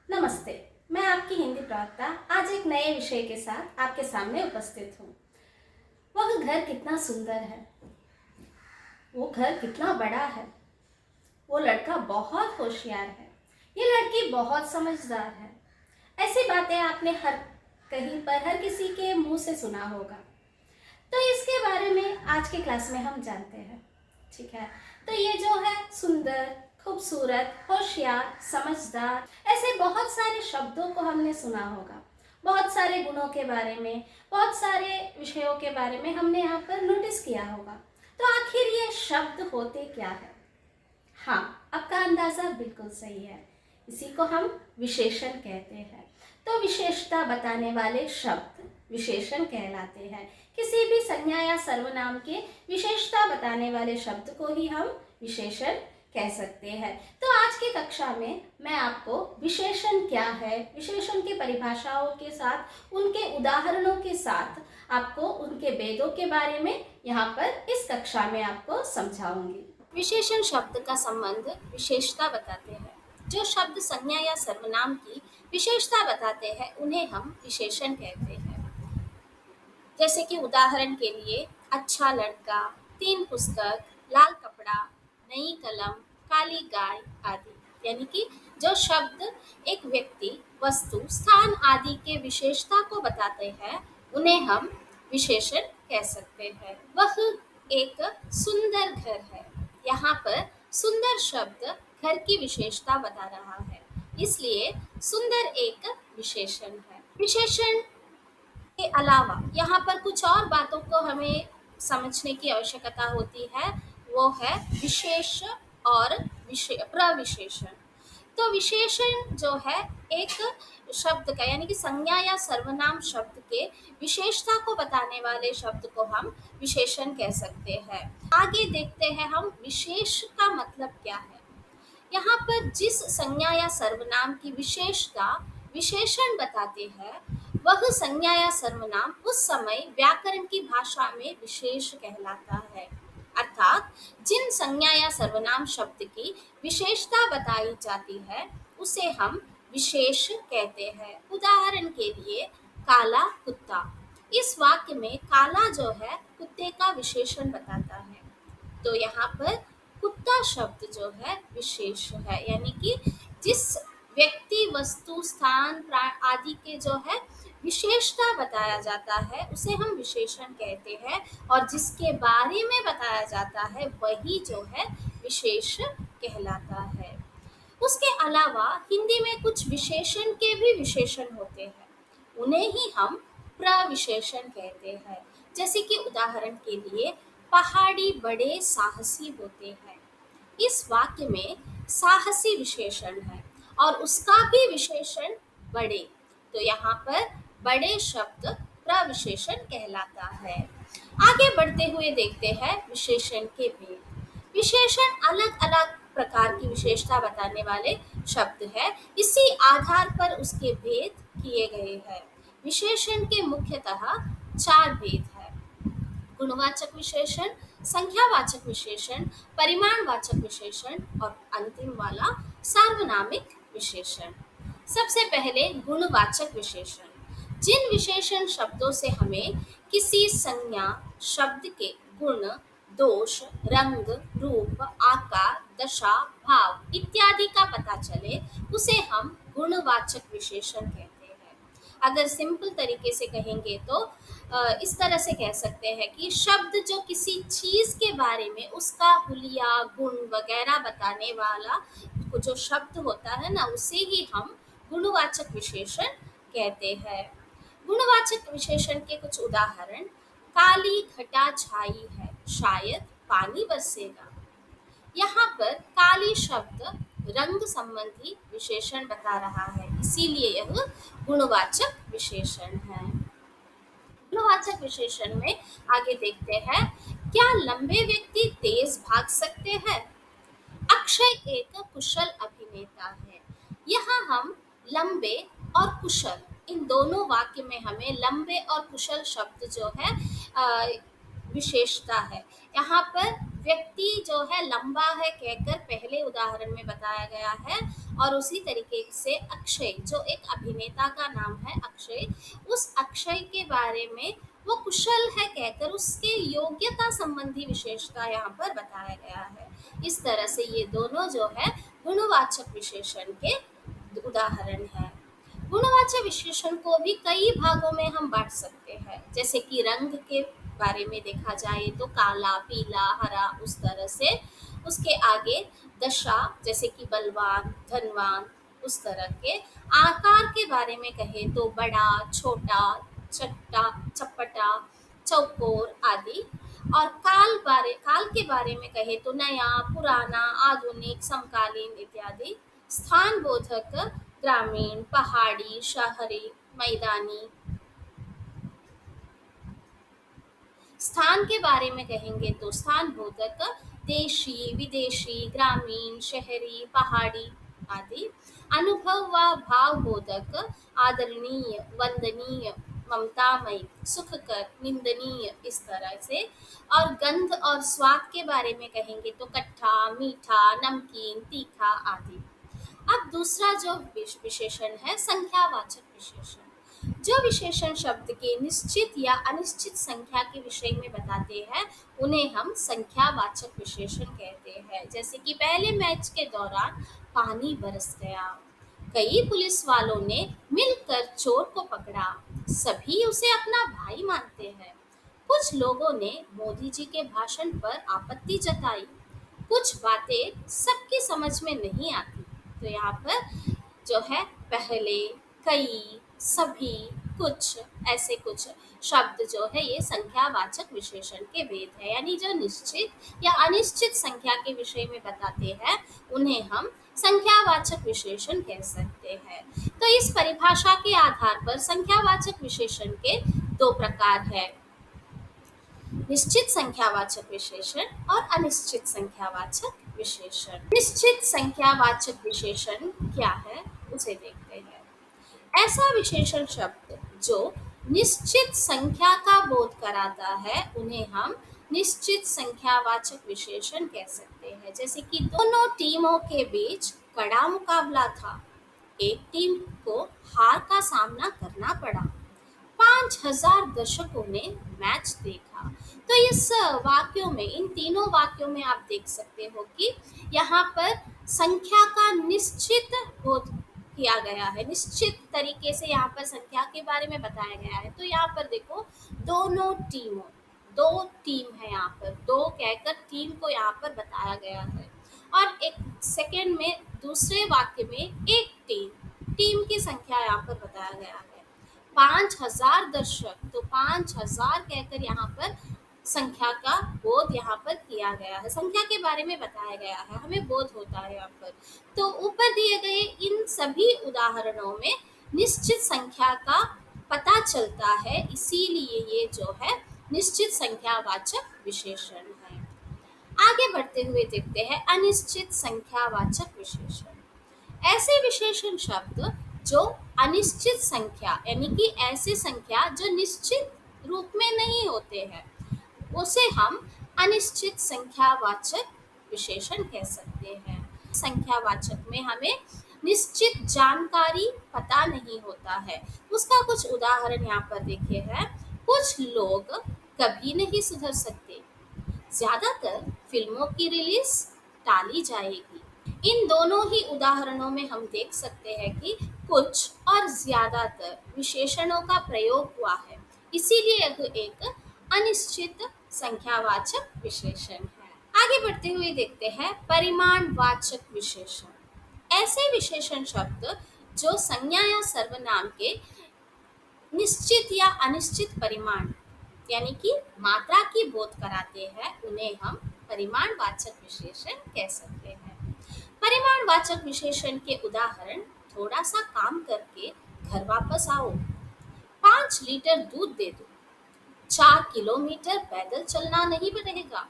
नमस्ते। मैं आपकी हिंदी प्रवक्ता आज एक नए विषय के साथ आपके सामने उपस्थित हूँ। वह घर कितना सुंदर है, वो घर कितना बड़ा है, वो लड़का बहुत होशियार है, ये लड़की बहुत समझदार है। ऐसी बातें आपने हर कहीं पर हर किसी के मुंह से सुना होगा। तो इसके बारे में आज की क्लास में हम जानते हैं। ठीक है, तो ये जो है सुंदर, खूबसूरत, होशियार, समझदार, ऐसे बहुत सारे शब्दों को हमने सुना होगा। बहुत सारे गुणों के बारे में, बहुत सारे विषयों के बारे में हमने यहाँ पर नोटिस किया होगा। तो आखिर ये शब्द होते क्या है? हाँ, आपका अंदाजा बिल्कुल सही है। इसी को हम विशेषण कहते हैं। तो विशेषता बताने वाले शब्द विशेषण कहलाते हैं। किसी भी संज्ञा या सर्वनाम के विशेषता बताने वाले शब्द को ही हम विशेषण कह सकते हैं। तो आज की कक्षा में मैं आपको विशेषण क्या है, विशेषण की परिभाषाओं के साथ, उनके उदाहरणों के साथ आपको उनके भेदों के बारे में यहाँ पर इस कक्षा में आपको समझाऊंगी। विशेषण शब्द का संबंध विशेषता बताते हैं। जो शब्द संज्ञा या सर्वनाम की विशेषता बताते हैं उन्हें हम विशेषण कहते हैं। जैसे कि उदाहरण के लिए अच्छा लड़का, तीन पुस्तक, लाल कपड़ा, नई कलम, काली गाय आदि। यानी कि जो शब्द एक व्यक्ति, वस्तु, स्थान आदि के विशेषता को बताते हैं उन्हें हम विशेषण कह सकते हैं। वह एक सुंदर घर है। यहाँ पर सुंदर शब्द घर की विशेषता बता रहा है, इसलिए सुंदर एक विशेषण है। विशेषण के अलावा यहाँ पर कुछ और बातों को हमें समझने की आवश्यकता होती है, वो है विशेष और प्रविशेषण। तो विशेषण जो है एक शब्द का, यानी कि संज्ञा या सर्वनाम शब्द के विशेषता को बताने वाले शब्द को हम विशेषण कह सकते हैं। आगे देखते हैं हम विशेष का मतलब क्या है। यहाँ पर जिस संज्ञा या सर्वनाम की विशेषता विशेषण बताते हैं वह संज्ञा या सर्वनाम उस समय व्याकरण की भाषा में विशेष कहलाता है। अर्थात जिन संज्ञा या सर्वनाम शब्द की विशेषता बताई जाती है उसे हम विशेष कहते हैं। उदाहरण के लिए काला कुत्ता। इस वाक्य में काला जो है कुत्ते का विशेषण बताता है। तो यहाँ पर कुत्ता शब्द जो है विशेष है, यानी कि जिस व्यक्ति, वस्तु, स्थान, प्राण आदि के जो है विशेषता बताया जाता है उसे हम विशेषण कहते हैं, और जिसके बारे में बताया जाता है वही जो है विशेष कहलाता है। उसके अलावा हिंदी में कुछ विशेषण के भी विशेषण होते हैं, उन्हें ही हम प्रविशेषण कहते हैं। जैसे कि उदाहरण के लिए पहाड़ी बड़े साहसी होते हैं। इस वाक्य में साहसी विशेषण है और उसका भी विशेषण बड़े। तो यहाँ पर बड़े शब्द प्रविशेषण कहलाता है। आगे बढ़ते हुए देखते हैं विशेषण के भेद। विशेषण अलग अलग प्रकार की विशेषता बताने वाले शब्द है, इसी आधार पर उसके भेद किए गए हैं। विशेषण के मुख्यतः चार भेद है: गुणवाचक विशेषण, संख्यावाचक विशेषण, परिमाणवाचक विशेषण और अंतिम वाला सार्वनामिक विशेषण। सबसे पहले गुणवाचक विशेषण। जिन विशेषण शब्दों से हमें किसी संज्ञा शब्द के गुण, दोष, रंग, रूप, आकार, दशा, भाव इत्यादि का पता चले उसे हम गुणवाचक विशेषण कहते हैं। अगर सिंपल तरीके से कहेंगे तो इस तरह से कह सकते हैं कि शब्द जो किसी चीज के बारे में उसका हुलिया, गुण वगैरह बताने वाला जो शब्द होता है ना, उसे ही हम गुणवाचक विशेषण कहते हैं। गुणवाचक विशेषण के कुछ उदाहरण: काली घटा छाई है, शायद पानी बरसेगा। यहाँ पर काली शब्द रंग संबंधी विशेषण बता रहा है, इसीलिए यह गुणवाचक विशेषण है। गुणवाचक विशेषण में आगे देखते हैं, क्या लंबे व्यक्ति तेज भाग सकते हैं? अक्षय एक कुशल अभिनेता है। यहाँ हम लंबे और कुशल, इन दोनों वाक्य में हमें लंबे और कुशल शब्द जो है विशेषता है। यहाँ पर व्यक्ति जो है लंबा है कहकर पहले उदाहरण में बताया गया है, और उसी तरीके से अक्षय, जो एक अभिनेता का नाम है अक्षय, उस अक्षय के बारे में वो कुशल है कहकर उसके योग्यता संबंधी विशेषता यहाँ पर बताया गया है। इस तरह से ये दोनों जो है गुणवाचक विशेषण के उदाहरण है। गुणवाचक विशेषण को भी कई भागों में हम बांट सकते हैं, जैसे कि रंग के बारे में देखा जाए तो काला, पीला, हरा, उस तरह से। उसके आगे दशा, जैसे कि बलवान, धनवान, उस तरह के। आकार के बारे में कहें तो बड़ा, छोटा, चट्टा, चपटा, चौकोर आदि। और काल के बारे में कहें तो नया, पुराना, आधुनिक, समकालीन इत्यादि। स्थान बोधक ग्रामीण, पहाड़ी, शहरी, मैदानी। स्थान के बारे में कहेंगे तो स्थान बोधक देशी, विदेशी, ग्रामीण, शहरी, पहाड़ी आदि। अनुभव व भाव बोधक आदरणीय, वंदनीय, ममतामयी, सुखकर, निंदनीय, इस तरह से। और गंध और स्वाद के बारे में कहेंगे तो खट्टा, मीठा, नमकीन, तीखा आदि। अब दूसरा जो विशेषण है संख्यावाचक विशेषण। जो विशेषण शब्द के निश्चित या अनिश्चित संख्या के विषय में बताते हैं उन्हें हम संख्यावाचक विशेषण कहते हैं। जैसे कि पहले मैच के दौरान पानी बरस गया, कई पुलिस वालों ने मिलकर चोर को पकड़ा, सभी उसे अपना भाई मानते हैं। कुछ लोगों ने मोदी जी के भाषण पर आपत्ति जताई, कुछ बातें सबकी समझ में नहीं आती। तो यहाँ पर जो है पहले, कई, सभी, कुछ, ऐसे कुछ शब्द जो है ये संख्यावाचक विशेषण के भेद है। यानी जो निश्चित या अनिश्चित संख्या के विषय में बताते हैं उन्हें हम संख्यावाचक विशेषण कह सकते हैं। तो इस परिभाषा के आधार पर संख्यावाचक विशेषण के दो प्रकार है, निश्चित संख्यावाचक विशेषण और अनिश्चित संख्यावाचक विशेषण। निश्चित संख्यावाचक विशेषण क्या है उसे देखते हैं। ऐसा विशेषण शब्द जो निश्चित संख्या का बोध कराता है उन्हें हम निश्चित संख्यावाचक विशेषण कह सकते हैं। जैसे कि दोनों टीमों के बीच कड़ा मुकाबला था, एक टीम को हार का सामना करना पड़ा, 5000 दर्शकों ने मैच देखा। तो इस वाक्यों में, इन तीनों वाक्यों में आप देख सकते हो कि यहाँ पर संख्या का निश्चित बोध किया गया है, निश्चित तरीके से यहाँ पर संख्या के बारे में बताया गया है। तो यहाँ पर देखो दोनों टीमों, दो टीम है यहाँ पर, दो कहकर टीम को यहाँ पर बताया गया है। और एक सेकंड में दूसरे वाक्य में एक टीम की संख्या यहाँ पर बताया गया है। 5000 दर्शक, तो 5000 कहकर यहाँ पर संख्या का बोध यहाँ पर किया गया है, संख्या के बारे में बताया गया है, हमें बोध होता है यहाँ पर। तो ऊपर दिए गए इन सभी उदाहरणों में निश्चित संख्या का पता चलता है, इसीलिए ये जो है निश्चित संख्यावाचक विशेषण है। आगे बढ़ते हुए देखते हैं अनिश्चित संख्यावाचक विशेषण। ऐसे विशेषण शब्द जो अनिश्चित संख्या, यानी कि ऐसे संख्या जो निश्चित रूप में नहीं होते हैं, उसे हम अनिश्चित संख्यावाचक विशेषण कह सकते हैं। संख्यावाचक में हमें निश्चित जानकारी पता नहीं होता है। उसका कुछ उदाहरण यहाँ पर देखे हैं। कुछ लोग कभी नहीं सुधर सकते, ज्यादातर फिल्मों की रिलीज टाली जाएगी। इन दोनों ही उदाहरणों में हम देख सकते हैं कि कुछ और ज्यादातर विशेषणों का प्रयोग हुआ है, इसीलिए यह एक अनिश्चित संख्यावाचक विशेषण है। आगे बढ़ते हुए देखते हैं परिमाणवाचक विशेषण। ऐसे विशेषण शब्द जो संज्ञा या सर्वनाम के निश्चित या अनिश्चित परिमाण यानी कि मात्रा की बोध कराते हैं उन्हें हम परिमाणवाचक विशेषण कह सकते हैं। परिमाणवाचक विशेषण के उदाहरण, थोड़ा सा काम करके घर वापस आओ, 5 लीटर दूध दे दो, 4 किलोमीटर पैदल चलना नहीं रहेगा।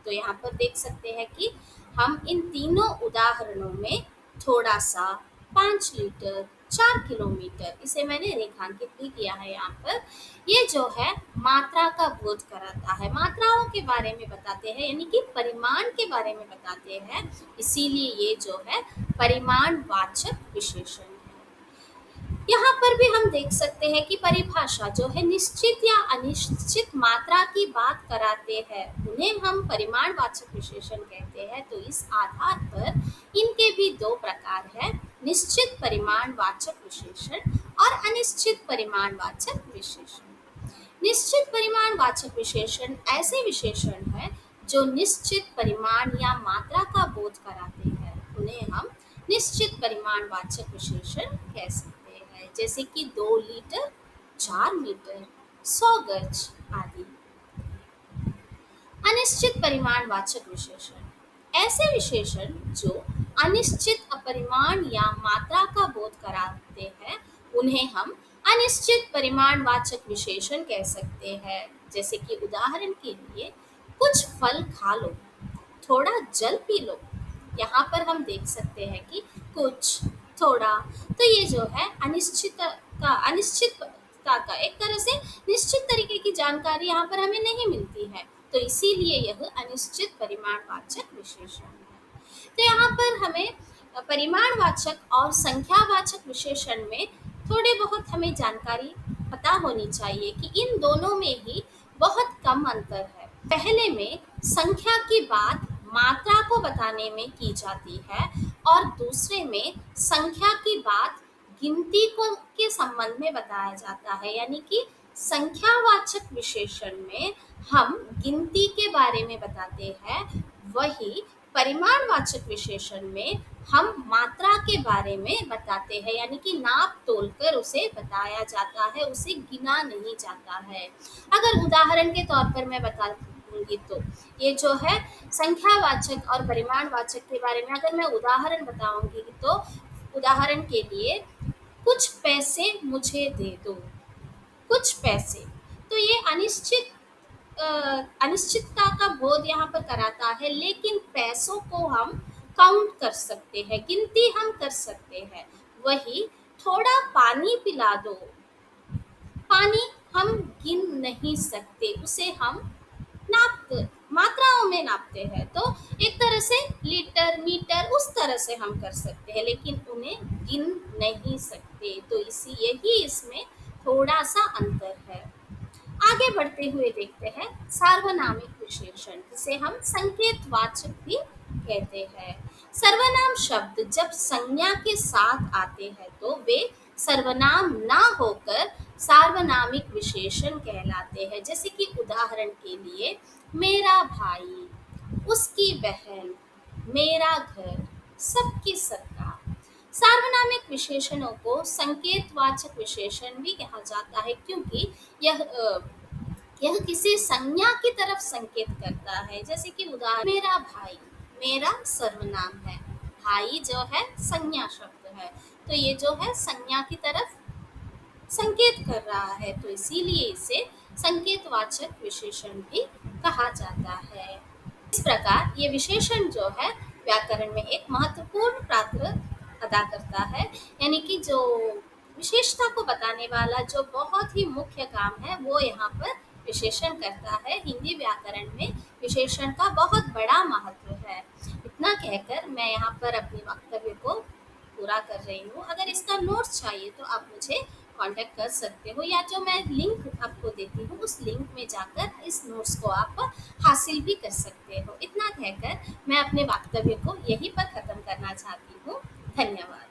तो यहाँ पर देख सकते हैं कि हम इन तीनों उदाहरणों में थोड़ा सा, 5 लीटर, 4 किलोमीटर, इसे मैंने रेखांकित भी किया है यहाँ पर। ये जो है मात्रा का बोध कराता है, मात्राओं के बारे में बताते हैं, यानी कि परिमाण के बारे में बताते हैं, इसीलिए ये जो है परिमाणवाचक विशेषण है। यहाँ पर भी हम देख सकते हैं कि परिभाषा जो है निश्चित या अनिश्चित मात्रा की बात कराते हैं, उन्हें हम परिमाणवाचक विशेषण कहते हैं। तो इस आधार पर इनके भी दो प्रकार हैं, निश्चित परिमाणवाचक विशेषण और अनिश्चित परिमाणवाचक विशेषण। निश्चित परिमाणवाचक विशेषण ऐसे विशेषण हैं जो निश्चित परिमाण या मात्रा का बोध कराते हैं, उन्हें हम निश्चित परिमाणवाचक विशेषण कह सकते हैं, जैसे कि 2 लीटर, 4 मीटर, 100 गज आदि। अनिश्चित परिमाणवाचक विशेषण ऐसे विशेषण जो अनिश्चित अपरिमाण या मात्रा का बोध कराते हैं, उन्हें हम अनिश्चित परिमाणवाचक विशेषण कह सकते हैं। जैसे कि उदाहरण के लिए कुछ फल खा लो, थोड़ा जल पी लो। यहाँ पर हम देख सकते हैं कि कुछ, थोड़ा, तो ये जो है अनिश्चितता का एक तरह से निश्चित तरीके की जानकारी यहाँ पर हमें नहीं मिलती है, तो इसीलिए यह अनिश्चित परिमाणवाचक विशेषण है। तो यहाँ पर हमें परिमाणवाचक और संख्यावाचक विशेषण में थोड़े बहुत हमें जानकारी पता होनी चाहिए कि इन दोनों में ही बहुत कम अंतर है। पहले में संख्या की बात मात्रा को बताने में की जाती है और दूसरे में संख्या की बात गिनती को के संबंध में बताया जाता है, यानी कि संख्यावाचक विशेषण में हम गिनती के बारे में बताते हैं, वही परिमाणवाचक विशेषण में हम मात्रा के बारे में बताते हैं, यानी कि नाप तोल कर उसे बताया जाता है, उसे गिना नहीं जाता है। अगर उदाहरण के तौर पर मैं बता दूंगी तो ये जो है संख्यावाचक और परिमाणवाचक के बारे में अगर मैं उदाहरण बताऊंगी तो उदाहरण के लिए कुछ पैसे मुझे दे दो, कुछ पैसे, तो ये अनिश्चितता का बोध यहाँ पर कराता है, लेकिन पैसों को हम काउंट कर सकते हैं, गिनती हम कर सकते हैं। वही थोड़ा पानी पिला दो, पानी हम गिन नहीं सकते, उसे हम मात्राओं में नापते हैं, तो एक तरह से लीटर, मीटर उस तरह से हम कर सकते हैं, लेकिन उन्हें गिन नहीं सकते, तो यही इसमें थोड़ा सा अंतर है। आगे बढ़ते हुए देखते हैं सार्वनामिक विशेषण, जिसे हम संकेतवाचक भी कहते हैं। सर्वनाम शब्द जब संज्ञा के साथ आते हैं तो वे सर्वनाम ना होकर सार्वनामिक विशेषण कहलाते हैं। जैसे कि उदाहरण के लिए मेरा भाई, उसकी बहन, मेरा घर, सबकी सरकार। सार्वनामिक विशेषणों को संकेतवाचक विशेषण भी कहा जाता है, क्योंकि यह किसी संज्ञा की तरफ संकेत करता है। जैसे कि उदाहरण मेरा भाई, मेरा सर्वनाम है, भाई जो है संज्ञा शब्द है, तो ये जो है संज्ञा की तरफ संकेत कर रहा है, तो इसीलिए इसे संकेतवाचक विशेषण भी कहा जाता है। इस प्रकार ये विशेषण जो है व्याकरण में एक महत्वपूर्ण पात्र अदा करता है, यानी कि जो विशेषता को बताने वाला जो बहुत ही मुख्य काम है वो यहाँ पर विशेषण करता है। हिंदी व्याकरण में विशेषण का बहुत बड़ा महत्व है। इतना कहकर मैं यहाँ पर अपने वक्तव्य को पूरा कर रही हूँ। अगर इसका नोट्स चाहिए तो आप मुझे कांटेक्ट कर सकते हो, या जो मैं लिंक आपको देती हूँ उस लिंक में जाकर इस नोट्स को आप हासिल भी कर सकते हो। इतना कहकर मैं अपने वक्तव्य को यहीं पर ख़त्म करना चाहती हूँ। धन्यवाद।